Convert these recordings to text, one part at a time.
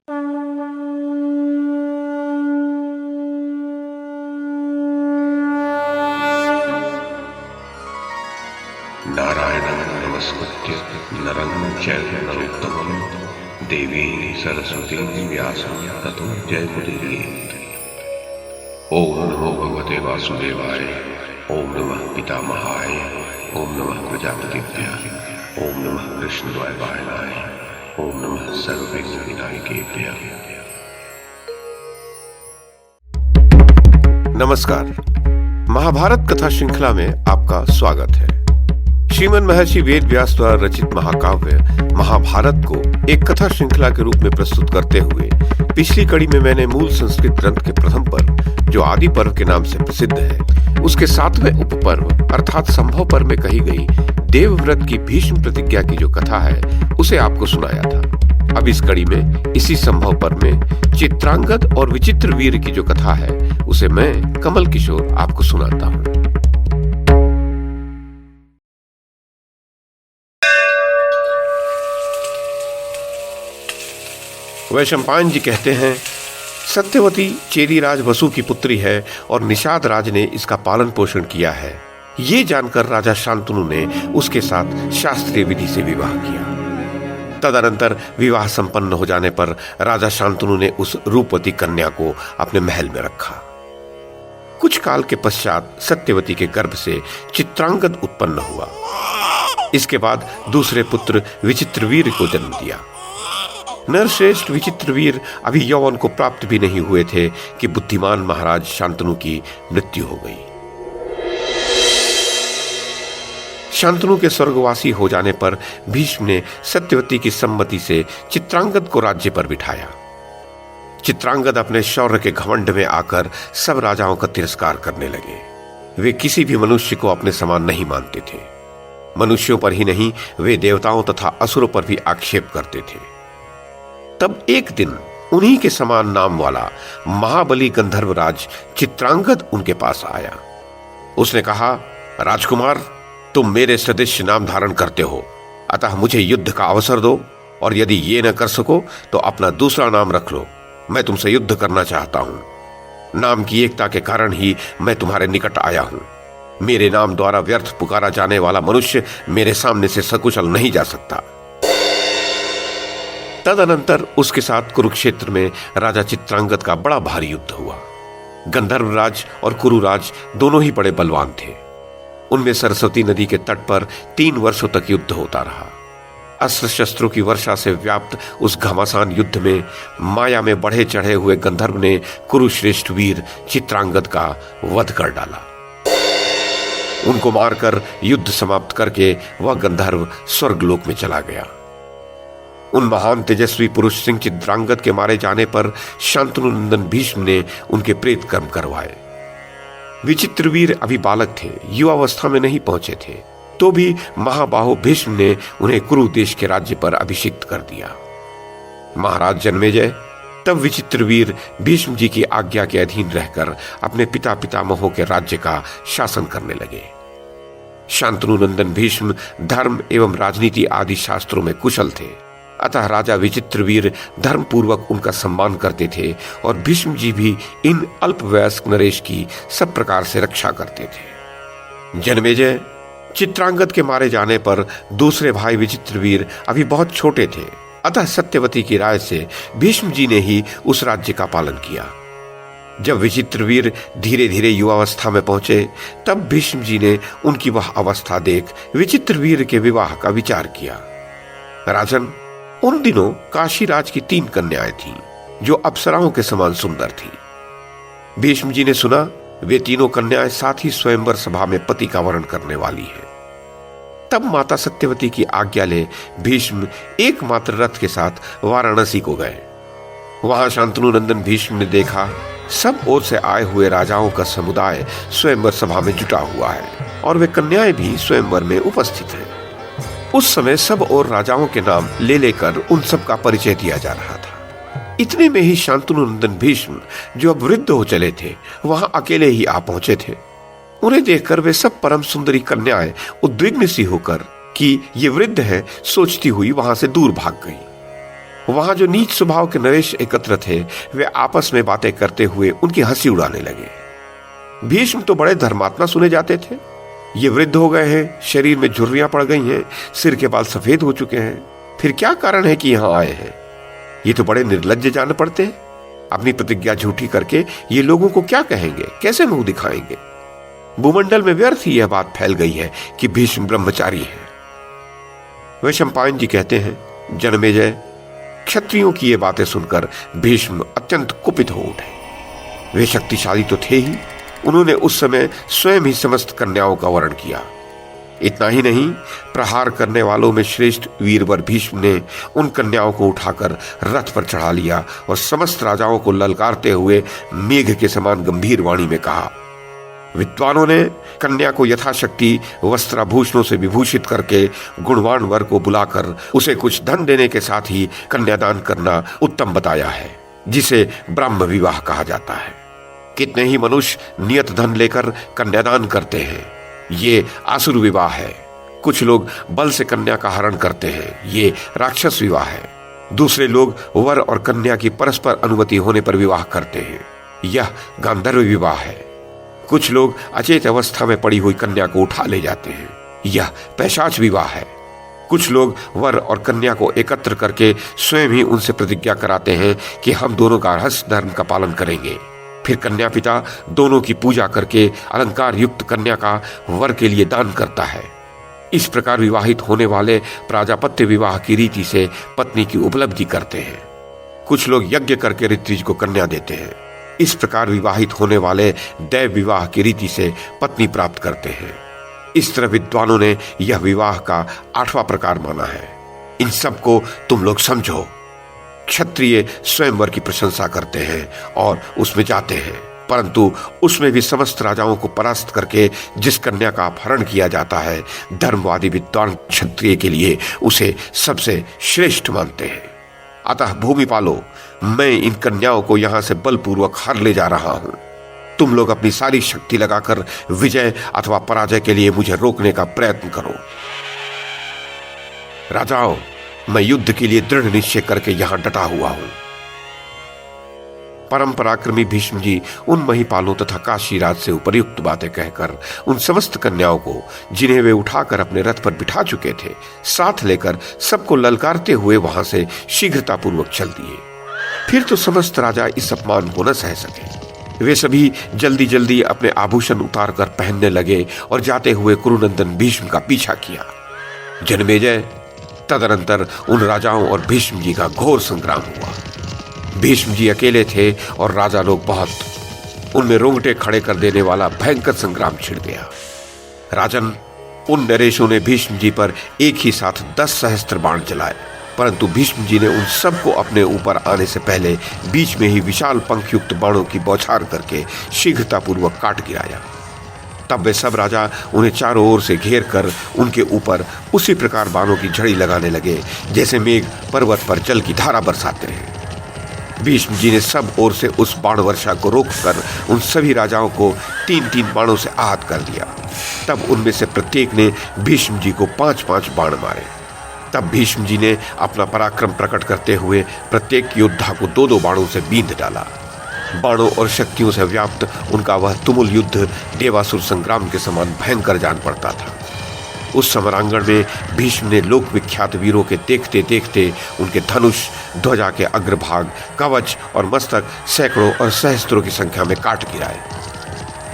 नारायणं नमस्कृत्य नरं चैव नरोत्तमं देवीं सरस्वतीं व्यासं ततो जयमुदीरयेत्। ओम नमो भगवते वासुदेवाय, ओम नमः पितामहाय, ओम नमः प्रजापतिभ्यः, ओम नमः कृष्णद्वैपायनाय, ओम नमः सर्वविघ्नविनायकेभ्यः। नमस्कार। महाभारत कथा श्रृंखला में आपका स्वागत है। श्रीमन महर्षि वेद व्यास द्वारा रचित महाकाव्य महाभारत को एक कथा श्रृंखला के रूप में प्रस्तुत करते हुए पिछली कड़ी में मैंने मूल संस्कृत ग्रंथ के प्रथम पर्व, जो आदि पर्व के नाम से प्रसिद्ध है, उसके 7वें उपपर्व अर्थात संभव पर्व में कही गई देवव्रत की भीष्म प्रतिज्ञा की जो कथा है उसे आपको सुनाया था। अब इस कड़ी में इसी संभव पर्व में चित्रांगद और विचित्र वीर की जो कथा है उसे मैं कमल किशोर आपको सुनाता हूँ। वैशंपायन जी कहते हैं, सत्यवती चेदीराज वसु की पुत्री है और निषाद राज ने इसका पालन पोषण किया है। ये जानकर राजा शांतनु ने उसके साथ शास्त्रीय विधि से विवाह किया। तदनंतर विवाह संपन्न हो जाने पर राजा शांतनु ने उस रूपवती कन्या को अपने महल में रखा। कुछ काल के पश्चात सत्यवती के गर्भ से चित्रांगद उत्पन्न हुआ। इसके बाद दूसरे पुत्र विचित्रवीर को जन्म दिया। नरश्रेष्ठ विचित्रवीर अभी यौवन को प्राप्त भी नहीं हुए थे कि बुद्धिमान महाराज शांतनु की मृत्यु हो गई। शांतनु के स्वर्गवासी हो जाने पर भीष्म ने सत्यवती की सम्मति से चित्रांगद को राज्य पर बिठाया। चित्रांगद अपने शौर्य के घमंड में आकर सब राजाओं का तिरस्कार करने लगे। वे किसी भी मनुष्य को अपने समान नहीं मानते थे। मनुष्यों पर ही नहीं, वे देवताओं तथा असुरों पर भी आक्षेप करते थे। तब एक दिन उन्हीं के समान नाम वाला महाबली गंधर्वराज चित्रांगद उनके पास आया। उसने कहा, राजकुमार, तुम मेरे सदृश नाम धारण करते हो, अतः मुझे युद्ध का अवसर दो, और यदि ये न कर सको तो अपना दूसरा नाम रख लो। मैं तुमसे युद्ध करना चाहता हूं। नाम की एकता के कारण ही मैं तुम्हारे निकट आया हूं। मेरे नाम द्वारा व्यर्थ पुकारा जाने वाला मनुष्य मेरे सामने से सकुशल नहीं जा सकता। तदनंतर उसके साथ कुरुक्षेत्र में राजा चित्रांगद का बड़ा भारी युद्ध हुआ। गंधर्वराज और कुरुराज दोनों ही बड़े बलवान थे। उनमें सरस्वती नदी के तट पर 3 वर्षों तक युद्ध होता रहा। अस्त्र शस्त्रों की वर्षा से व्याप्त उस घमासान युद्ध में माया में बढ़े चढ़े हुए गंधर्व ने कुरुश्रेष्ठ वीर चित्रांगद का वध कर डाला। उनको मारकर युद्ध समाप्त करके वह गंधर्व स्वर्गलोक में चला गया। उन महान तेजस्वी पुरुष सिंह चित्रांगद के मारे जाने पर शांतनु नंदन भीष्म ने उनके प्रेत कर्म करवाए। विचित्रवीर अभी बालक थे, युवावस्था में नहीं पहुंचे थे, तो भी महाबाहो भीष्म ने उन्हें कुरु देश के राज्य पर अभिषिक्त कर दिया। महाराज जन्मेजय तब विचित्रवीर भीष्म जी की आज्ञा के अधीन रहकर अपने पिता पितामहों के राज्य का शासन करने लगे। शांतनु नंदन भीष्म धर्म एवं राजनीति आदि शास्त्रों में कुशल थे, अतः राजा विचित्रवीर धर्म पूर्वक उनका सम्मान करते थे और भीष्म जी भी इन अल्पवयस्क नरेश की सब प्रकार से रक्षा करते थे। जन्मेजय, चित्रांगद के मारे जाने पर दूसरे भाई विचित्रवीर अभी बहुत छोटे थे, अतः सत्यवती की राय से भीष्म जी ने ही उस राज्य का पालन किया। जब विचित्रवीर धीरे धीरे युवावस्था में पहुंचे, तब भीष्म जी ने उनकी वह अवस्था देख विचित्रवीर के विवाह का विचार किया। राजन, उन दिनों काशीराज की 3 कन्याएं थीं, जो अप्सराओं के समान सुंदर थीं। भीष्म जी ने सुना वे तीनों कन्याएं साथ ही स्वयंवर सभा में पति का वरण करने वाली हैं। तब माता सत्यवती की आज्ञा ले भीष्म एकमात्र रथ के साथ वाराणसी को गए। वहां शांतनु नंदन भीष्म ने देखा सब ओर से आए हुए राजाओं का समुदाय स्वयंवर सभा में जुटा हुआ है और वे कन्याएं भी स्वयंवर में उपस्थित हैं। उस समय सब और राजाओं के नाम ले लेकर उन सब का परिचय दिया जा रहा था। इतने में ही शांतनु नंदन भीष्म, जो अब वृद्ध हो चले थे, वहां अकेले ही आ पहुंचे थे। उन्हें देखकर वे सब परम सुंदरी कन्याएं उद्विग्न सी होकर कि ये वृद्ध है सोचती हुई वहां से दूर भाग गई। वहां जो नीच स्वभाव के नरेश एकत्र थे वे आपस में बातें करते हुए उनकी हंसी उड़ाने लगे। भीष्म तो बड़े धर्मात्मा सुने जाते थे, ये वृद्ध हो गए हैं, शरीर में झुर्रियां पड़ गई हैं, सिर के बाल सफेद हो चुके हैं, फिर क्या कारण है कि यहां आए हैं? ये तो बड़े निर्लज्ज जान पड़ते हैं। अपनी प्रतिज्ञा झूठी करके ये लोगों को क्या कहेंगे, कैसे मुंह दिखाएंगे? भूमंडल में व्यर्थ ही यह बात फैल गई है कि भीष्म ब्रह्मचारी है। वैशंपायन जी कहते हैं, जनमेजय, क्षत्रियों की ये बातें सुनकर भीष्म अत्यंत कुपित हो उठे। वे शक्तिशाली तो थे ही, उन्होंने उस समय स्वयं ही समस्त कन्याओं का वर्ण किया। इतना ही नहीं, प्रहार करने वालों में श्रेष्ठ वीरवर भीष्म ने उन कन्याओं को उठाकर रथ पर चढ़ा लिया और समस्त राजाओं को ललकारते हुए मेघ के समान गंभीर वाणी में कहा। विद्वानों ने कन्या को यथाशक्ति वस्त्राभूषणों से विभूषित करके गुणवान वर को बुलाकर उसे कुछ धन देने के साथ ही कन्यादान करना उत्तम बताया है, जिसे ब्रह्म विवाह कहा जाता है। कितने ही मनुष्य नियत धन लेकर कन्यादान करते हैं, ये आसुर विवाह है। कुछ लोग बल से कन्या का हरण करते हैं, ये राक्षस विवाह है। दूसरे लोग वर और कन्या की परस्पर अनुमति होने पर विवाह करते हैं, यह गांधर्व विवाह है। कुछ लोग अचेत अवस्था में पड़ी हुई कन्या को उठा ले जाते हैं, यह पैशाच विवाह है। कुछ लोग वर और कन्या को एकत्र करके स्वयं ही उनसे प्रतिज्ञा कराते हैं कि हम दोनों गार्हस्थ्य धर्म का पालन करेंगे। फिर कन्या पिता दोनों की पूजा करके अलंकार युक्त कन्या का वर के लिए दान करता है। इस प्रकार विवाहित होने वाले प्राजापत्य विवाह की रीति से पत्नी की उपलब्धि करते हैं। कुछ लोग यज्ञ करके ऋत्विज को कन्या देते हैं। इस प्रकार विवाहित होने वाले दैव विवाह की रीति से पत्नी प्राप्त करते हैं। इस तरह विद्वानों ने यह विवाह का 8वां प्रकार माना है। इन सब को तुम लोग समझो। क्षत्रिय स्वयंवर की प्रशंसा करते हैं और उसमें जाते हैं, परंतु उसमें भी समस्त राजाओं को परास्त करके जिस कन्या का अपहरण किया जाता है, धर्मवादी विद्वान क्षत्रिय के लिए उसे सबसे श्रेष्ठ मानते हैं। अतः भूमिपालो, मैं इन कन्याओं को यहां से बलपूर्वक हर ले जा रहा हूं। तुम लोग अपनी सारी शक्ति लगाकर विजय अथवा पराजय के लिए मुझे रोकने का प्रयत्न करो। राजाओं, मैं युद्ध के लिए दृढ़ निश्चय करके यहां डटा हुआ हूं। परम पराक्रमी भीष्म जी उन महिपालों तथा काशीराज से उपयुक्त बातें कहकर उन समस्त कन्याओं को, जिन्हें वे उठाकर अपने रथ पर बिठा चुके थे, साथ लेकर सबको ललकारते हुए वहां से शीघ्रतापूर्वक चल दिए। फिर तो समस्त राजा इस अपमान को न सह सके। वे सभी जल्दी जल्दी अपने आभूषण उतार कर पहनने लगे और जाते हुए कुरुनंदन भीष्म का पीछा किया। जनमेजय, तदनंतर उन राजाओं और भीष्म जी का घोर संग्राम हुआ। भीष्म जी अकेले थे और राजा लोग बहुत। उनमें रोंगटे खड़े कर देने वाला भयंकर संग्राम छिड़ गया। राजन, उन नरेशों ने भीष्म जी पर एक ही साथ 10 सहस्त्र बाण चलाए, परंतु भीष्म जी ने उन सबको अपने ऊपर आने से पहले बीच में ही विशाल पंख युक्त बाणों की बौछार करके शीघ्रतापूर्वक काट गिराया। तब वे सब राजा उन्हें चारों ओर से घेर कर उनके ऊपर उसी प्रकार बाणों की झड़ी लगाने लगे जैसे मेघ पर्वत पर जल की धारा बरसाते हैं। भीष्म जी ने सब ओर से उस बाण वर्षा को रोककर उन सभी राजाओं को 3-3 बाणों से आहत कर दिया। तब उनमें से प्रत्येक ने भीष्म जी को 5-5 बाण मारे। तब भीष्म जी ने अपना पराक्रम प्रकट करते हुए प्रत्येक योद्धा को 2-2 बाणों से बींध डाला। बाणों और शक्तियों से व्याप्त उनका वह तुमुल युद्ध देवासुर संग्राम के समान भयंकर जान पड़ता था। उस समरांगण में भीष्म ने लोक विख्यात वीरों के देखते देखते उनके धनुष, ध्वजा के अग्रभाग, कवच और मस्तक सैकड़ों और सहस्त्रों की संख्या में काट गिराए।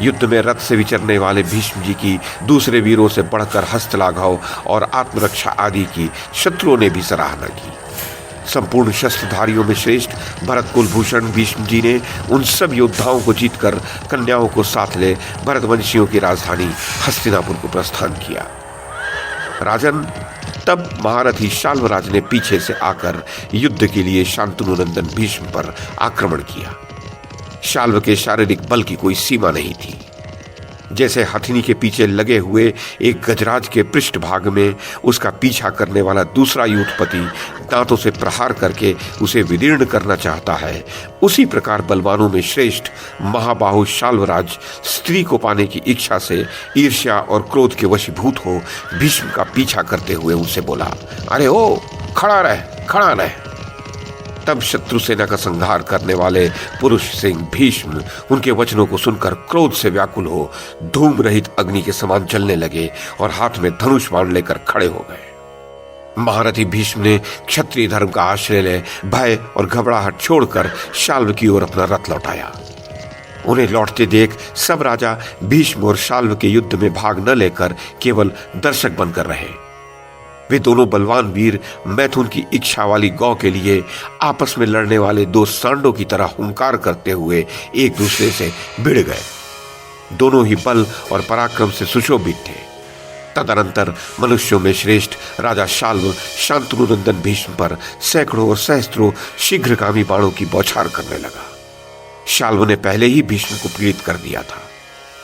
युद्ध में रथ से विचरने वाले भीष्म जी की दूसरे वीरों से बढ़कर हस्तलाघव और आत्मरक्षा आदि की शत्रुओं ने भी सराहना की। संपूर्ण शस्त्रधारियों में श्रेष्ठ भरत कुलभूषण भीष्म जी ने उन सब योद्धाओं को जीतकर कन्याओं को साथ ले भरतवंशियों की राजधानी हस्तिनापुर को प्रस्थान किया। राजन, तब महारथी शाल्वराज ने पीछे से आकर युद्ध के लिए शांतनुनंदन भीष्म पर आक्रमण किया। शाल्व के शारीरिक बल की कोई सीमा नहीं थी। जैसे हथिनी के पीछे लगे हुए एक गजराज के पृष्ठभाग में उसका पीछा करने वाला दूसरा यूथपति दांतों से प्रहार करके उसे विदीर्ण करना चाहता है, उसी प्रकार बलवानों में श्रेष्ठ महाबाहु शाल्वराज स्त्री को पाने की इच्छा से ईर्ष्या और क्रोध के वशीभूत हो भीष्म का पीछा करते हुए उनसे बोला, अरे ओ, खड़ा रह, खड़ा रह। तब शत्रु सेना का संहार करने वाले पुरुष सिंह भीष्म उनके वचनों को सुनकर क्रोध से व्याकुल हो धूम रहित अग्नि के समान जलने लगे और हाथ में धनुष बाण लेकर खड़े हो गए। महारथी भीष्म ने क्षत्रिय धर्म का आश्रय ले भय और घबराहट छोड़कर शाल्व की ओर अपना रथ लौटाया। उन्हें लौटते देख सब राजा भीष्म और शाल्व के युद्ध में भाग न लेकर केवल दर्शक बनकर रहे। वे दोनों बलवान वीर मैथुन की इच्छा वाली गौ के लिए आपस में लड़ने वाले दो सांडों की तरह हुंकार करते हुए एक दूसरे से भिड़ गए। दोनों ही बल और पराक्रम से सुशोभित थे। तदनंतर मनुष्यों में श्रेष्ठ राजा शाल्व शांतनु नंदन भीष्म पर सैकड़ों और सहस्त्रों शीघ्रगामी बाणों की बौछार करने लगा। शाल्व ने पहले ही भीष्म को पीड़ित कर दिया था।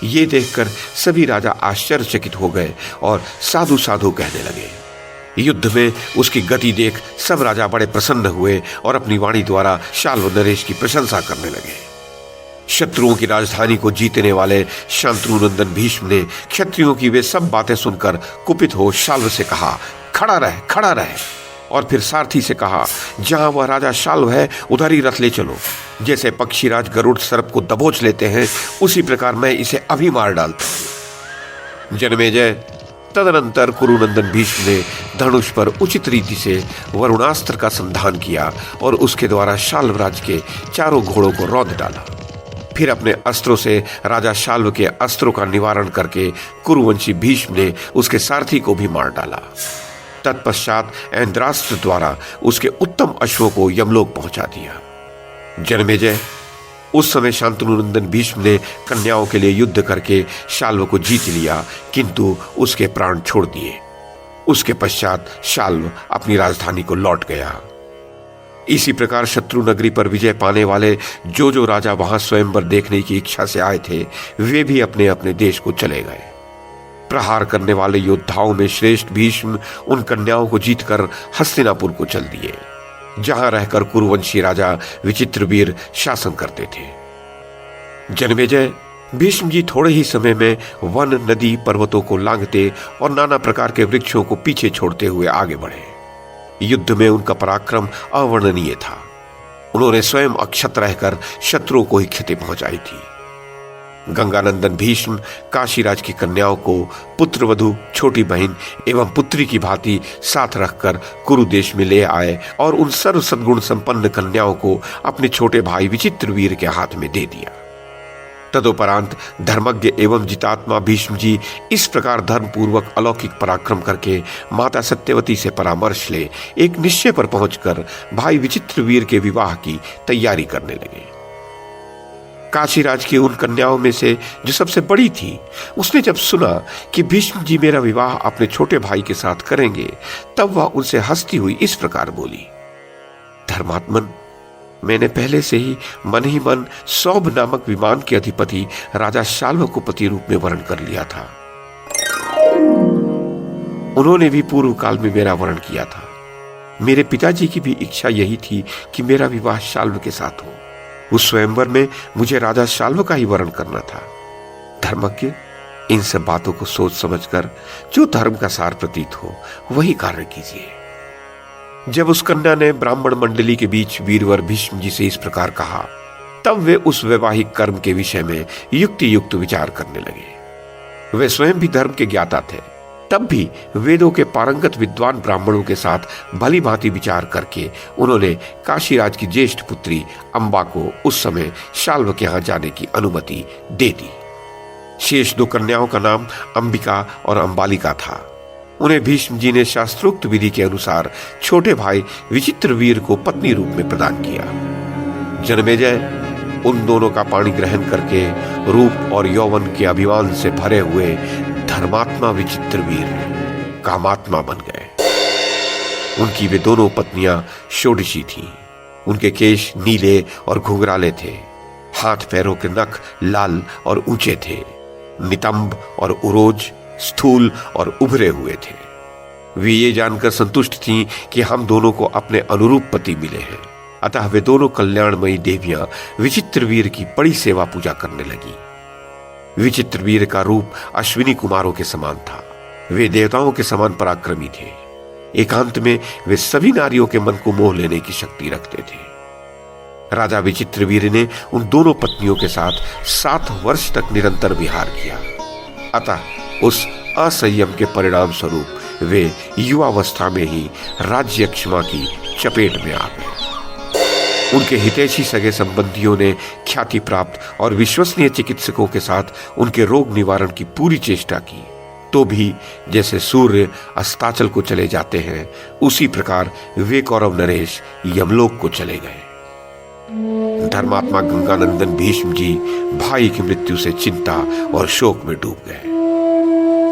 ये देखकर सभी राजा आश्चर्यचकित हो गए और साधु साधु कहने लगे। युद्ध में उसकी गति देख सब राजा बड़े प्रसन्न हुए और अपनी वाणी द्वारा शाल्व नरेश की प्रशंसा करने लगे। शत्रुओं की राजधानी को जीतने वाले शांतनु नंदन भीष्म ने क्षत्रियों की वे सब बातें सुनकर कुपित हो शाल्व से कहा, खड़ा रह, खड़ा रह। और फिर सारथी से कहा, जहां वह राजा शाल्व है उधर ही रथ ले चलो। जैसे पक्षीराज गरुड़ सर्प को दबोच लेते हैं उसी प्रकार मैं इसे अभी मार डालता हूं। जन्मेजय तदनंतर कुरुनंदन भीष्म ने धनुष पर उचित रीति से वरुणास्त्र का संधान किया और उसके द्वारा शाल्व राज के चारों घोड़ों को रौंद डाला। फिर अपने अस्त्रों से राजा शाल्व के अस्त्रों का निवारण करके कुरुवंशी भीष्म ने उसके सारथी को भी मार डाला। तत्पश्चात ऐन्द्रास्त्र द्वारा उसके उत्तम अश्वों को यमलोक पहुंचा दिया। जन्मेजय उस समय शांतनु नंदन भीष्म ने कन्याओं के लिए युद्ध करके शाल्व को जीत लिया, किंतु उसके प्राण छोड़ दिए। उसके पश्चात शाल्व अपनी राजधानी को लौट गया। इसी प्रकार शत्रु नगरी पर विजय पाने वाले जो राजा वहां स्वयंवर देखने की इच्छा से आए थे वे भी अपने अपने देश को चले गए। प्रहार करने वाले योद्धाओं में श्रेष्ठ भीष्म उन कन्याओं को जीतकर हस्तिनापुर को चल दिए, जहां रहकर कुरुवंशी राजा विचित्रवीर शासन करते थे। जन्मेजय भीष्म जी थोड़े ही समय में वन, नदी, पर्वतों को लांघते और नाना प्रकार के वृक्षों को पीछे छोड़ते हुए आगे बढ़े। युद्ध में उनका पराक्रम अवर्णनीय था। उन्होंने स्वयं अक्षत रहकर शत्रुओं को ही क्षति पहुंचाई थी। गंगानंदन भीष्म काशीराज की कन्याओं को पुत्रवधु, छोटी बहन एवं पुत्री की भांति साथ रखकर कुरु देश में ले आए और उन सर्व सद्गुण संपन्न कन्याओं को अपने छोटे भाई विचित्रवीर के हाथ में दे दिया। तदोपरांत धर्मज्ञ एवं जितात्मा भीष्म जी इस प्रकार धर्मपूर्वक अलौकिक पराक्रम करके माता सत्यवती से परामर्श ले एक निश्चय पर पहुंचकर भाई विचित्रवीर के विवाह की तैयारी करने लगे। काशीराज की उन कन्याओं में से जो सबसे बड़ी थी, उसने जब सुना कि भीष्म जी मेरा विवाह अपने छोटे भाई के साथ करेंगे, तब वह उनसे हंसती हुई इस प्रकार बोली, धर्मात्मन, मैंने पहले से ही मन सौभ नामक विमान के अधिपति राजा शाल्व को पति रूप में वर्ण कर लिया था। उन्होंने भी पूर्व काल में मेरा वर्ण किया था। मेरे पिताजी की भी इच्छा यही थी कि मेरा विवाह शाल्व के साथ हो। उस स्वयंवर में मुझे राजा शाल्व का ही वर्ण करना था। धर्मज्ञ, इन सब बातों को सोच समझकर जो धर्म का सार प्रतीत हो वही कार्य कीजिए। जब उस कन्या ने ब्राह्मण मंडली के बीच वीरवर भीष्म जी से इस प्रकार कहा, तब वे उस वैवाहिक कर्म के विषय में युक्ति युक्त विचार करने लगे। वे स्वयं भी धर्म के ज्ञाता थे, तब भी वेदों के पारंगत विद्वान ब्राह्मणों के साथ भली भांति विचार करके उन्होंने काशीराज की ज्येष्ठ पुत्री अंबा को उस समय शाल्व के यहां जाने की अनुमति दे दी। शेष दो कन्याओं का नाम अंबिका और अंबालिका था। उन्हें भीष्म जी ने शास्त्रोक्त विधि के अनुसार छोटे भाई विचित्रवीर को पत्नी रूप में प्रदान किया। जन्मेजय उन दोनों का पाणी ग्रहण करके रूप और यौवन के अभिमान से भरे हुए धर्मात्मा विचित्रवीर कामात्मा बन गए। उनकी वे दोनों पत्नियां षोडशी थीं। उनके केश नीले और घुंघराले थे। हाथ पैरों के नख लाल और ऊंचे थे। नितंब और उरोज स्थूल और उभरे हुए थे। वे ये जानकर संतुष्ट थीं कि हम दोनों को अपने अनुरूप पति मिले हैं। अतः वे दोनों कल्याणमयी देवियां विचित्रवीर की बड़ी सेवा पूजा करने लगी। विचित्रवीर का रूप अश्विनी कुमारों के समान था। वे देवताओं के समान पराक्रमी थे। एकांत में वे सभी नारियों के मन को मोह लेने की शक्ति रखते थे। राजा विचित्रवीर्य ने उन दोनों पत्नियों के साथ 7 वर्ष तक निरंतर विहार किया। अतः उस असंयम के परिणाम स्वरूप वे युवावस्था में ही राज्य क्षमा की चपेट में आ गए। उनके हितैषी सगे संबंधियों ने ख्याति प्राप्त और विश्वसनीय चिकित्सकों के साथ उनके रोग निवारण की पूरी चेष्टा की, तो भी जैसे सूर्य अस्ताचल को चले जाते हैं, उसी प्रकार वे कौरव नरेश यमलोक को चले गए। धर्मात्मा गंगानंदन भीष्म जी भाई की मृत्यु से चिंता और शोक में डूब गए।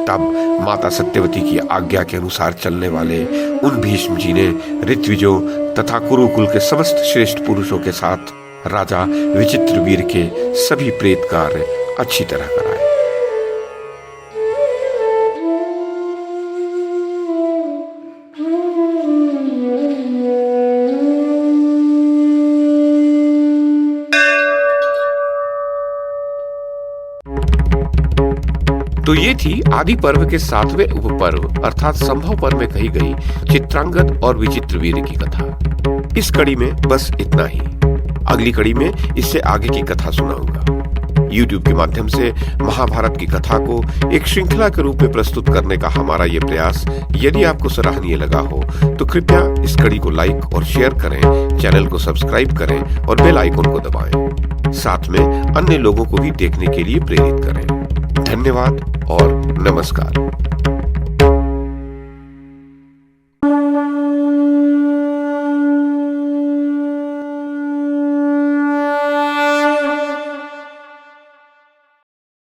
तब माता सत्यवती की आज्ञा के अनुसार चलने वाले उन भीष्म जी ने ऋत्विजों तथा कुरुकुल के समस्त श्रेष्ठ पुरुषों के साथ राजा विचित्रवीर्य के सभी प्रेत कार्य अच्छी तरह कराए। तो ये थी आदि पर्व के 7वें उपपर्व अर्थात संभव पर्व में कही गई चित्रांगद और विचित्रवीर्य की कथा। इस कड़ी में बस इतना ही। अगली कड़ी में इससे आगे की कथा सुनाऊंगा। YouTube के माध्यम से महाभारत की कथा को एक श्रृंखला के रूप में प्रस्तुत करने का हमारा ये प्रयास यदि आपको सराहनीय लगा हो तो कृपया इस कड़ी को लाइक और शेयर करें, चैनल को सब्सक्राइब करें और बेल आइकन को दबाएं। साथ में अन्य लोगों को भी देखने के लिए प्रेरित करें। धन्यवाद और नमस्कार।